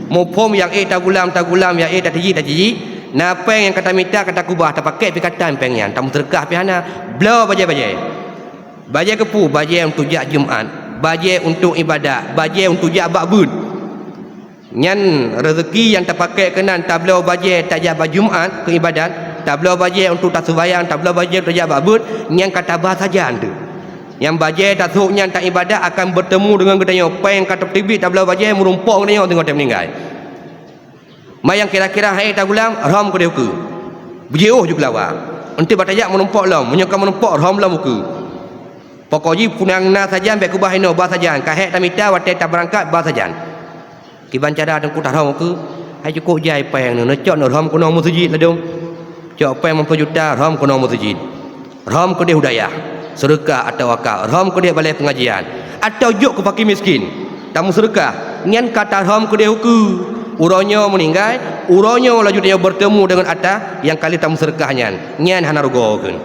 Mupom yang tagulam yang taji na peng yang kata minta kata kubah tak pakai pikatan peng yang tamu terkah pihana blau bajai kepu bajai untuk jak Jumaat, bajai untuk ibadat, bajai untuk jak bakbud. Nyan rezeki yang tak pakai kenan tablau bajai tak jak Jumaat ke ibadat, tablau bajai untuk tak sembahyang, tablau bajai untuk jak bakbud, nyan kata bahasa jan tu. Yang bajai tak suruh nyan tak ibadat akan bertemu dengan gedanya peng kata tibit tablau bajai merumpok gedanya tengok dia meninggal. Mayang kira-kira hai tagulam ram ke dia ke berjauh juga lawa nanti batajak menumpuk lam menyokong menumpuk ram lam ke pokoknya punang na saja ambil kubah ino bah saja kahek tamita watai tak berangkat bah saja kiban cara dan kutah ram ke hai cukup jai peng ne cok no ram kuno masjid ladong cok peng 40 juta ram kuno masjid ram ke dia hudayah sedekah atau wakaf ram ke dia balai pengajian atau juk ke fakir miskin tamu sedekah ngan kata ram ke dia ke urangnya meninggal, urangnya laju dia bertemu dengan atas yang kali tamu sedekahnya. Nyan hana rugokeun.